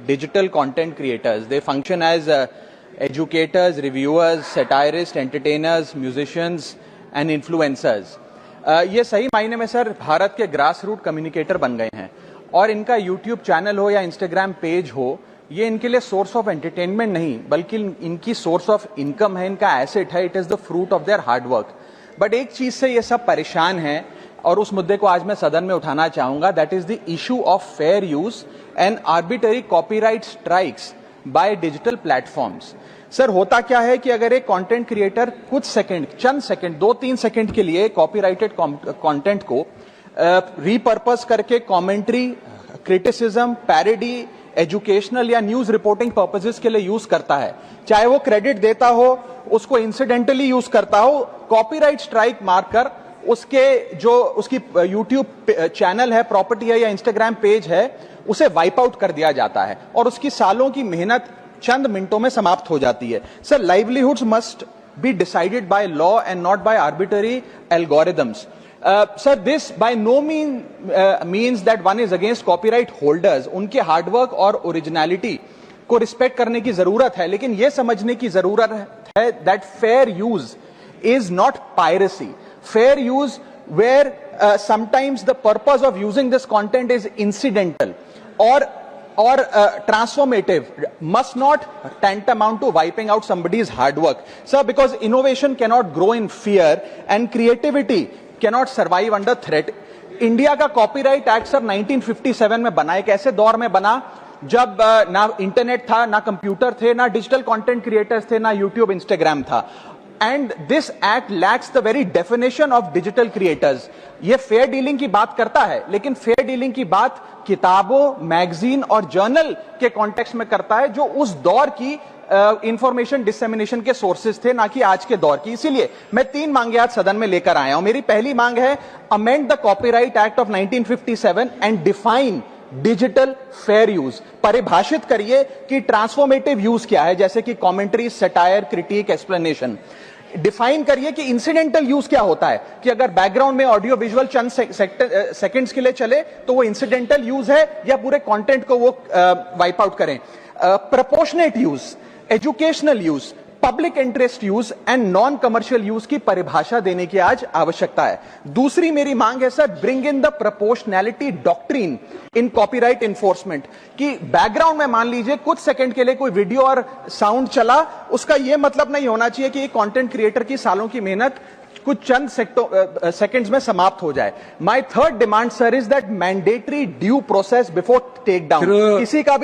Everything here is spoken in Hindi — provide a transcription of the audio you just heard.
digital content creators. They function as educators, reviewers, satirists, entertainers, musicians and influencers. ये सही मायने में सर भारत के ग्रास रूट कम्युनिकेटर बन गए हैं और इनका यूट्यूब चैनल हो या इंस्टाग्राम पेज हो, ये इनके लिए सोर्स ऑफ एंटरटेनमेंट नहीं बल्कि इनकी सोर्स ऑफ इनकम है, इनका एसेट है. It is the fruit of their hard work. But एक चीज से ये सब परेशान हैं और उस मुद्दे को आज मैं सदन में उठाना चाहूंगा. That is the issue of fair use and arbitrary copyright strikes by digital platforms. Sir होता क्या है कि अगर एक कंटेंट क्रिएटर कुछ सेकंड, चंद सेकंड, 2-3 सेकंड के लिए कॉपीराइटेड कंटेंट को रीपर्पस करके कमेंट्री, क्रिटिसिज्म, पैरोडी, एजुकेशनल या न्यूज रिपोर्टिंग पर्पसेस के लिए यूज करता है, चाहे वो क्रेडिट देता हो, उसको इंसिडेंटली यूज करता हो, कॉपीराइट स्ट्राइक मारकर उसके जो उसकी यूट्यूब चैनल है, प्रॉपर्टी है या इंस्टाग्राम पेज है, उसे वाइप आउट कर दिया जाता है और उसकी सालों की मेहनत चंद मिनटों में समाप्त हो जाती है. Sir, livelihoods must be decided by law and not by arbitrary algorithms. Sir, this by no means that one is against copyright holders. उनके हार्डवर्क और ओरिजिनलिटी को रिस्पेक्ट करने की जरूरत है, लेकिन यह समझने की जरूरत है that fair use is not piracy. Fair use where sometimes the purpose of using this content is incidental or transformative must not tantamount to wiping out somebody's hard work. Sir, because innovation cannot grow in fear and creativity cannot survive under threat. India का कॉपीराइट एक्ट सर 1957 में बना. एक ऐसे दौर में बना जब ना इंटरनेट था, ना कंप्यूटर थे, ना डिजिटल कंटेंट क्रिएटर्स थे, ना यूट्यूब, इंस्टाग्राम था. And this act lakhs the very definition of digital creators. ये फेयर डीलिंग की बात करता है, लेकिन फेयर डीलिंग की बात किताबों, मैगजीन और जर्नल के कॉन्टेक्स्ट में करता है, जो उस दौर की इंफॉर्मेशन डिसेमिनेशन के सोर्सेज थे, ना कि आज के दौर की. इसीलिए मैं 3 मांगे आज सदन में लेकर आया हूं. मेरी पहली मांग है, amend the copyright act of 1957 and define digital fair use. परिभाषित करिए कि ट्रांसफॉर्मेटिव यूज क्या है, जैसे कि commentary, satire, critic, explanation. Define करिए कि इंसिडेंटल यूज क्या होता है, कि अगर बैकग्राउंड में ऑडियो विजुअल चंद सेकंड्स के लिए चले तो वो इंसिडेंटल यूज है या पूरे कंटेंट को वो वाइप आउट करें. Proportionate use, educational use, public interest use and non commercial use की परिभाषा देने की आज आवश्यकता है. दूसरी मेरी मांग है sir, bring in the proportionality doctrine in copyright enforcement. कि बैकग्राउंड में मान लीजिए कुछ सेकंड के लिए कोई वीडियो और साउंड चला, उसका यह मतलब नहीं होना चाहिए कि एक कंटेंट क्रिएटर की सालों की मेहनत कुछ चंद सेकंड्स में समाप्त हो जाए. My third demand sir is that mandatory due process before take down. किसी का भी